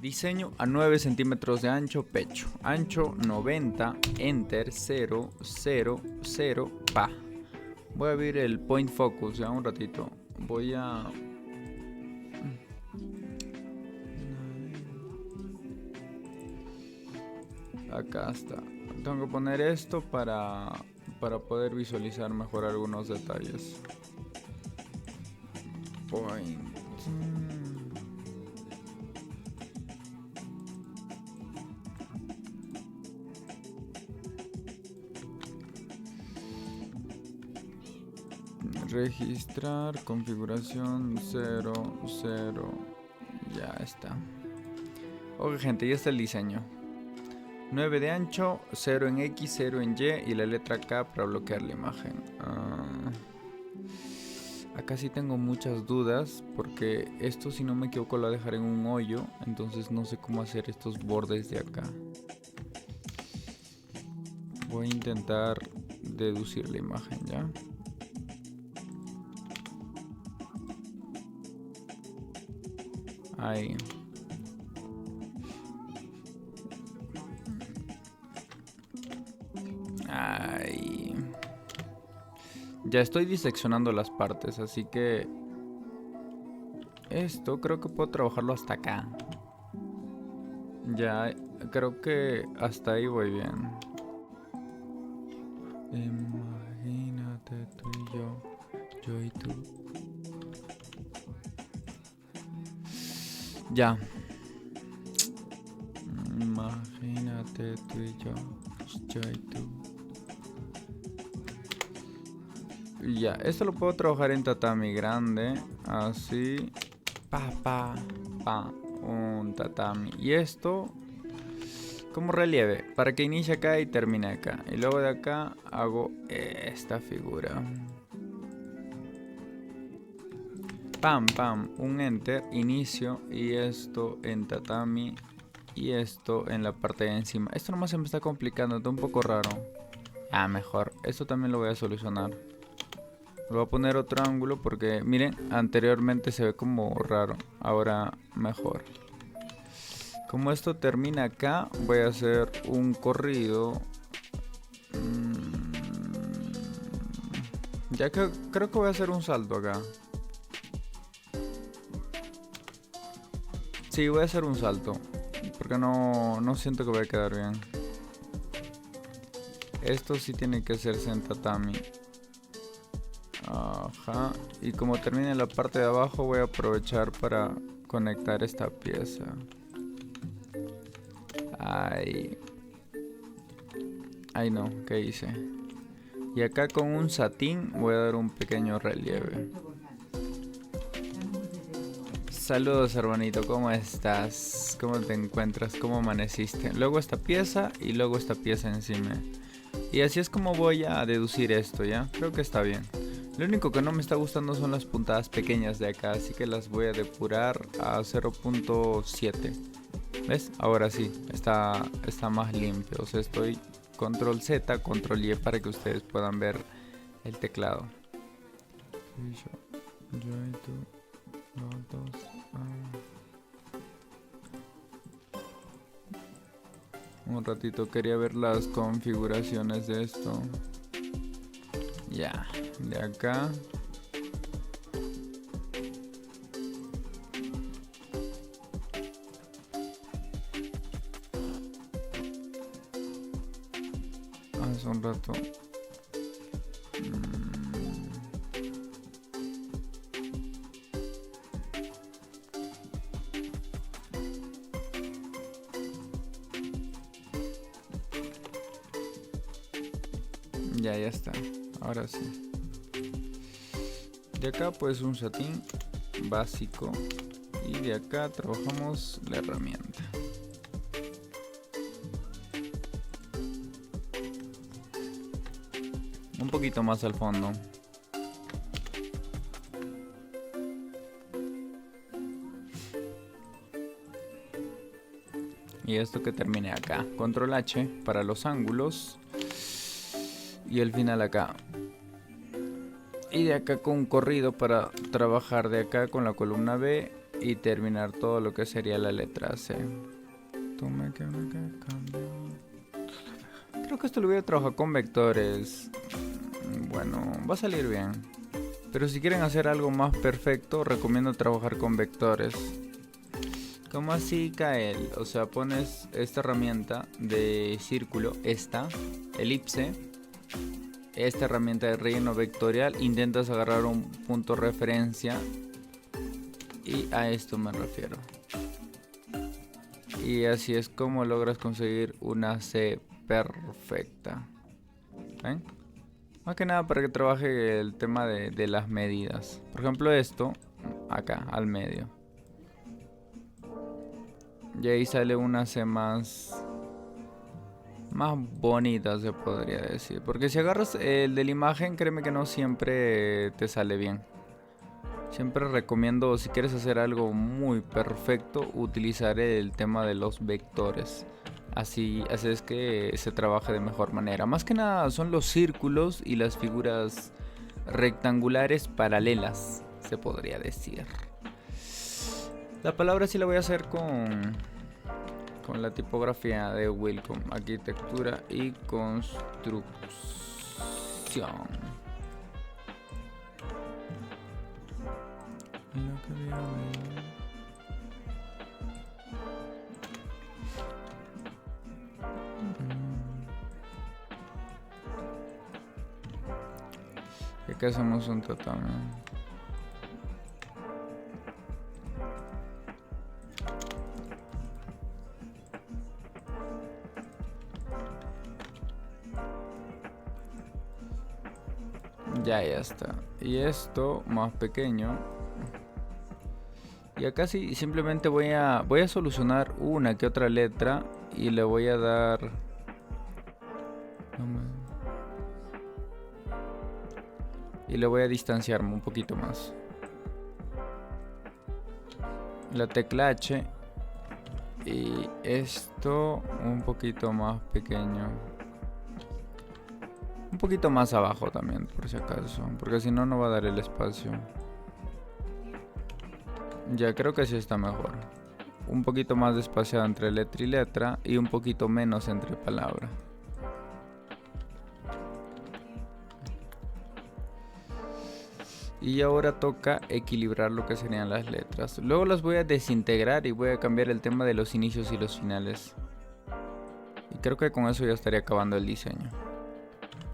Diseño a 9 centímetros de ancho, pecho. Ancho 90, enter, 0, 0, 0, pa. Voy a abrir el point focus ya un ratito. Voy a... Acá está. Tengo que poner esto para poder visualizar mejor algunos detalles. Point. Registrar, configuración 0, 0. Ya está. Ok, gente, ya está el diseño. 9 de ancho, 0 en X, 0 en Y y la letra K para bloquear la imagen. Acá sí tengo muchas dudas porque esto, si no me equivoco, lo voy a dejar en un hoyo. Entonces no sé cómo hacer estos bordes de acá. Voy a intentar deducir la imagen ya. Ahí. Ahí. Ya estoy diseccionando las partes, así que esto creo que puedo trabajarlo hasta acá. Ya, creo que hasta ahí voy bien. Imagínate tú y yo y tú. Ya. Imagínate tú y yo y tú. Ya, esto lo puedo trabajar en tatami grande. Así. Pa. Un tatami. Y esto como relieve, para que inicie acá y termine acá. Y luego de acá hago esta figura. Pam, un enter, inicio. Y esto en tatami. Y esto en la parte de encima. Esto nomás se me está complicando, está un poco raro. Mejor, esto también lo voy a solucionar. Le voy a poner otro ángulo porque, miren, anteriormente se ve como raro. Ahora mejor. Como esto termina acá, voy a hacer un corrido. Ya que creo que voy a hacer un salto acá. Sí, voy a hacer un salto. Porque no siento que voy a quedar bien. Esto sí tiene que hacerse en tatami. Ajá. Y como termine la parte de abajo, voy a aprovechar para conectar esta pieza. Ay. Ay no, ¿qué hice? Y acá con un satín voy a dar un pequeño relieve. Saludos, hermanito, ¿cómo estás? ¿Cómo te encuentras? ¿Cómo amaneciste? Luego esta pieza y luego esta pieza encima. Y así es como voy a deducir esto, ¿ya? Creo que está bien. Lo único que no me está gustando son las puntadas pequeñas de acá, así que las voy a depurar a 0.7. ¿Ves? Ahora sí, está más limpio. O sea, estoy control Z, control Y para que ustedes puedan ver el teclado. Yo y tú, los dos. Un ratito quería ver las configuraciones de esto. Ya, de acá. Hace un rato. Ya está. Ahora sí. De acá pues un satín básico. Y de acá trabajamos la herramienta. Un poquito más al fondo. Y esto que termine acá. Control H para los ángulos. Y el final acá. Y de acá con un corrido para trabajar de acá con la columna B y terminar todo lo que sería la letra C. Creo que esto lo voy a trabajar con vectores. Bueno, va a salir bien. Pero si quieren hacer algo más perfecto, recomiendo trabajar con vectores. ¿Cómo así, Kael? O sea, pones esta herramienta de círculo, esta, elipse, esta herramienta de relleno vectorial, intentas agarrar un punto referencia y a esto me refiero. Y así es como logras conseguir una C perfecta. ¿Ven? Más que nada para que trabaje el tema de las medidas. Por ejemplo esto, acá, al medio. Y ahí sale una C más bonita, se podría decir. Porque si agarras el de la imagen, créeme que no siempre te sale bien. Siempre recomiendo, si quieres hacer algo muy perfecto, utilizar el tema de los vectores. Así es que se trabaje de mejor manera. Más que nada son los círculos y las figuras rectangulares paralelas, se podría decir. La palabra sí la voy a hacer con la tipografía de Welcome, arquitectura y construcción. Y acá hacemos un tatame. Ya está. Y esto más pequeño. Y acá sí simplemente voy a solucionar una que otra letra y le voy a dar. Y le voy a distanciarme un poquito más. La tecla H. Y esto un poquito más pequeño. Un poquito más abajo también, por si acaso. Porque si no, no va a dar el espacio. Ya, creo que sí está mejor. Un poquito más despaciado entre letra y letra. Y un poquito menos entre palabra. Y ahora toca equilibrar lo que serían las letras. Luego las voy a desintegrar y voy a cambiar el tema de los inicios y los finales. Y creo que con eso ya estaría acabando el diseño.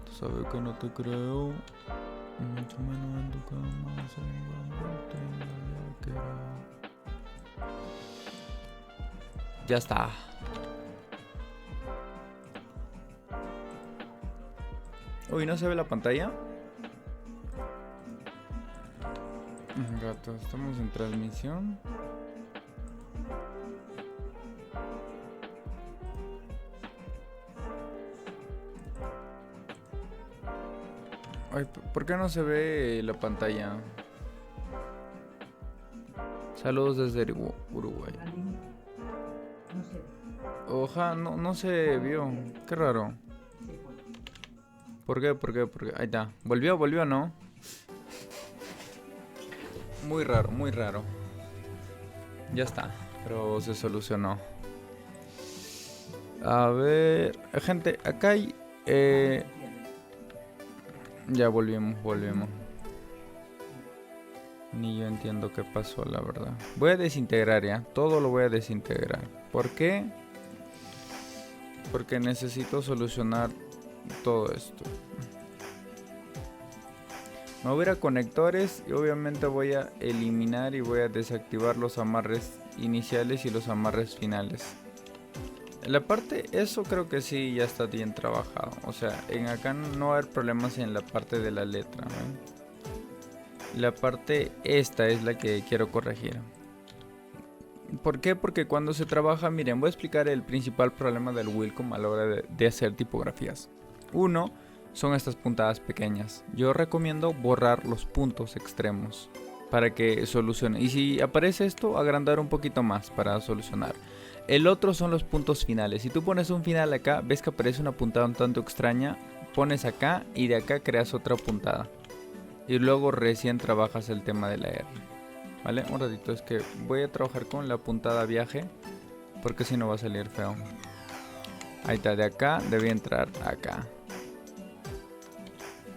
Tú sabes que no te creo. Mucho menos en tu cama. Ya está. Uy, ¿no se ve la pantalla? Gato, estamos en transmisión. Ay, ¿por qué no se ve la pantalla? Saludos desde Uruguay. Oja, no se vio. Qué raro. ¿Por qué? Ahí está. Volvió, ¿no? Muy raro. Ya está, pero se solucionó. A ver, gente, acá hay... Ya volvimos. Ni yo entiendo qué pasó, la verdad. Voy a desintegrar ya, todo lo voy a desintegrar. ¿Por qué? Porque necesito solucionar todo esto. Me voy a ir a conectores y obviamente voy a eliminar y voy a desactivar los amarres iniciales y los amarres finales. En la parte, eso creo que sí ya está bien trabajado. O sea, en acá no va a haber problemas en la parte de la letra, ¿no? La parte esta es la que quiero corregir. ¿Por qué? Porque cuando se trabaja, miren, voy a explicar el principal problema del Welcome a la hora de hacer tipografías. Uno, son estas puntadas pequeñas. Yo recomiendo borrar los puntos extremos para que solucione. Y si aparece esto, agrandar un poquito más para solucionar. El otro son los puntos finales. Si tú pones un final acá, ves que aparece una puntada un tanto extraña. Pones acá y de acá creas otra puntada. Y luego recién trabajas el tema de la R. ¿vale? Un ratito, es que voy a trabajar con la puntada viaje, porque si no va a salir feo. Ahí está, de acá debía entrar acá.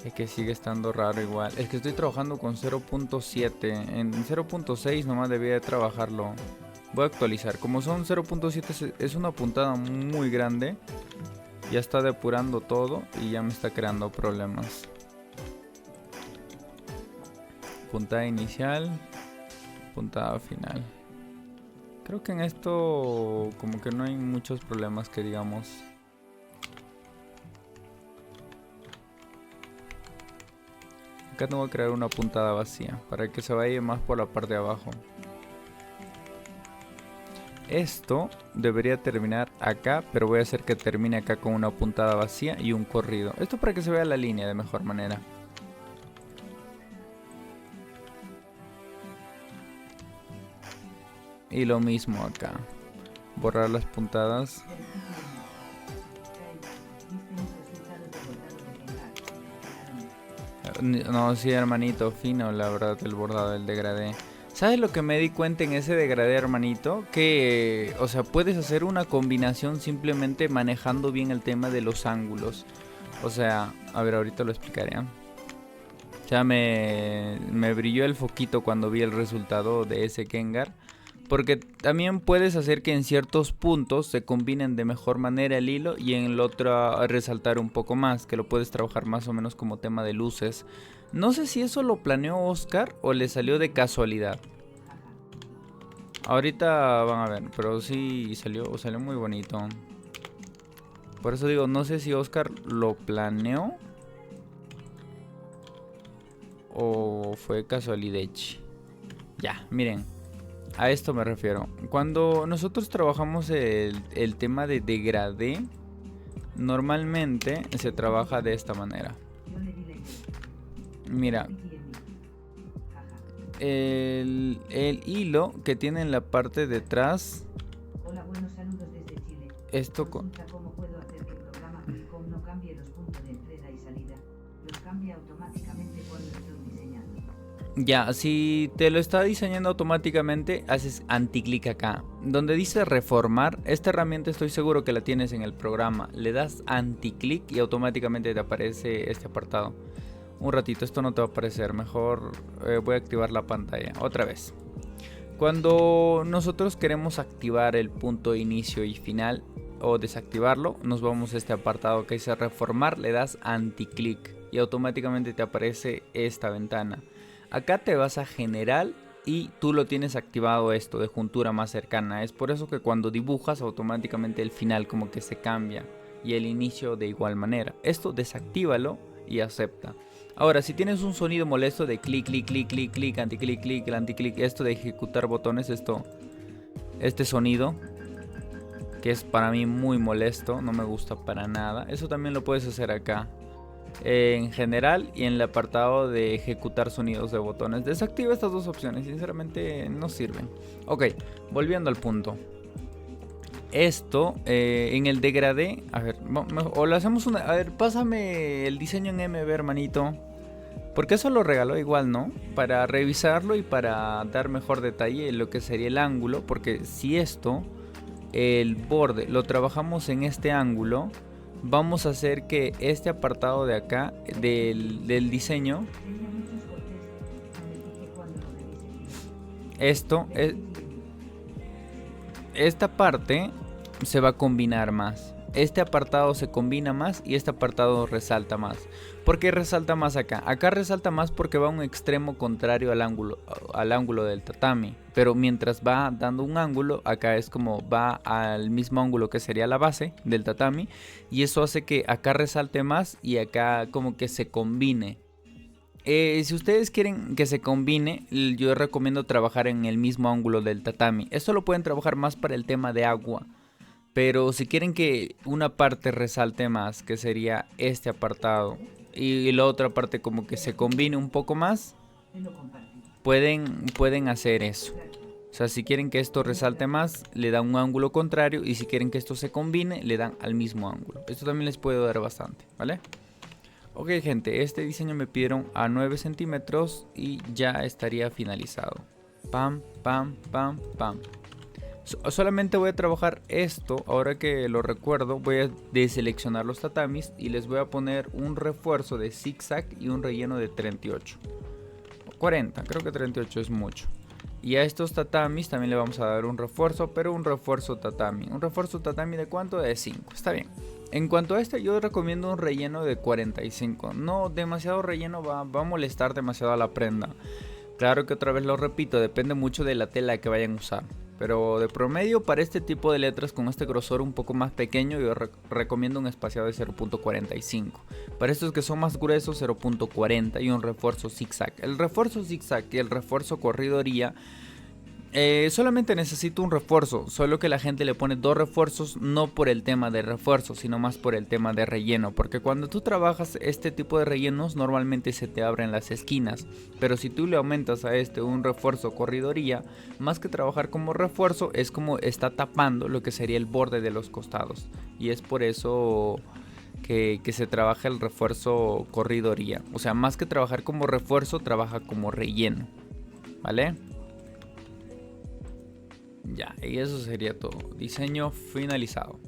Es que sigue estando raro igual. Es que estoy trabajando con 0.7. En 0.6 nomás debía de trabajarlo. Voy a actualizar. Como son 0.7 es una puntada muy grande. Ya está depurando todo y ya me está creando problemas. Puntada inicial. Puntada final. Creo que en esto como que no hay muchos problemas que digamos. Acá tengo que crear una puntada vacía para que se vaya más por la parte de abajo. Esto debería terminar acá, pero voy a hacer que termine acá con una puntada vacía y un corrido. Esto para que se vea la línea de mejor manera. Y lo mismo acá. Borrar las puntadas. No, sí, hermanito, fino, la verdad, el bordado del degradé. ¿Sabes lo que me di cuenta en ese degradé, hermanito? Que, o sea, puedes hacer una combinación simplemente manejando bien el tema de los ángulos. O sea, a ver, ahorita lo explicaré. O sea, me brilló el foquito cuando vi el resultado de ese Gengar. Porque también puedes hacer que en ciertos puntos se combinen de mejor manera el hilo y en el otro resaltar un poco más, que lo puedes trabajar más o menos como tema de luces. No sé si eso lo planeó Oscar o le salió de casualidad. Ahorita van a ver, pero sí salió muy bonito. Por eso digo, no sé si Oscar lo planeó o fue casualidad. Ya, miren. A esto me refiero. Cuando nosotros trabajamos el tema de degradé, normalmente se trabaja de esta manera. Mira, el hilo que tiene en la parte de atrás. Hola, buenos saludos desde Chile. Esto con... ¿Cómo puedo hacer que el programa Qualcomm no cambie los puntos de entrada y salida? Los cambia automáticamente cuando estoy diseñando. Ya, si te lo está diseñando automáticamente, haces anticlic acá. Donde dice reformar, esta herramienta estoy seguro que la tienes en el programa. Le das anticlic y automáticamente te aparece este apartado. Un ratito, esto no te va a aparecer. Mejor voy a activar la pantalla otra vez. Cuando nosotros queremos activar el punto inicio y final o desactivarlo, nos vamos a este apartado que dice reformar, le das anticlic y automáticamente te aparece esta ventana. Acá te vas a general y tú lo tienes activado esto de juntura más cercana. Es por eso que cuando dibujas automáticamente el final como que se cambia y el inicio de igual manera. Esto desactívalo y acepta. Ahora, si tienes un sonido molesto de clic, clic, clic, clic, clic, anticlic, clic, el anticlic, esto de ejecutar botones, este sonido que es para mí muy molesto, no me gusta para nada. Eso también lo puedes hacer acá. En general y en el apartado de ejecutar sonidos de botones. Desactiva estas dos opciones, sinceramente no sirven. Ok, volviendo al punto. Esto en el degradé, a ver, o lo hacemos una... A ver, pásame el diseño en MB, hermanito. Porque eso lo regaló igual, ¿no? Para revisarlo y para dar mejor detalle en lo que sería el ángulo. Porque si esto, el borde, lo trabajamos en este ángulo, vamos a hacer que este apartado de acá del diseño, esta parte se va a combinar más. Este apartado se combina más y este apartado resalta más. ¿Por qué resalta más acá? Acá resalta más porque va a un extremo contrario al ángulo del tatami. Pero mientras va dando un ángulo, acá es como va al mismo ángulo que sería la base del tatami. Y eso hace que acá resalte más y acá como que se combine. Si ustedes quieren que se combine, yo recomiendo trabajar en el mismo ángulo del tatami. Esto lo pueden trabajar más para el tema de agua. Pero si quieren que una parte resalte más, que sería este apartado, y la otra parte como que se combine un poco más, pueden hacer eso. O sea, si quieren que esto resalte más, le dan un ángulo contrario, y si quieren que esto se combine, le dan al mismo ángulo. Esto también les puede dar bastante, ¿vale? Ok, gente, este diseño me pidieron a 9 centímetros y ya estaría finalizado. Pam, pam, pam, pam. Solamente voy a trabajar esto. Ahora que lo recuerdo, voy a deseleccionar los tatamis y les voy a poner un refuerzo de zigzag y un relleno de 38. 40, creo que 38 es mucho. Y a estos tatamis también le vamos a dar un refuerzo, pero un refuerzo tatami. ¿Un refuerzo tatami de cuánto? De 5, está bien. En cuanto a este, yo recomiendo un relleno de 45. No demasiado relleno, va a molestar demasiado a la prenda. Claro que otra vez lo repito, depende mucho de la tela que vayan a usar. Pero de promedio, para este tipo de letras con este grosor un poco más pequeño, yo recomiendo un espaciado de 0.45. Para estos que son más gruesos, 0.40 y un refuerzo zigzag. El refuerzo zigzag y el refuerzo corridoría, solamente necesito un refuerzo, solo que la gente le pone 2 refuerzos, no por el tema de refuerzo, sino más por el tema de relleno, porque cuando tú trabajas este tipo de rellenos normalmente se te abren las esquinas, pero si tú le aumentas a este un refuerzo corridoría, más que trabajar como refuerzo, es como está tapando lo que sería el borde de los costados, y es por eso que se trabaja el refuerzo corridoría. O sea, más que trabajar como refuerzo, trabaja como relleno, ¿vale? Ya, y eso sería todo. Diseño finalizado.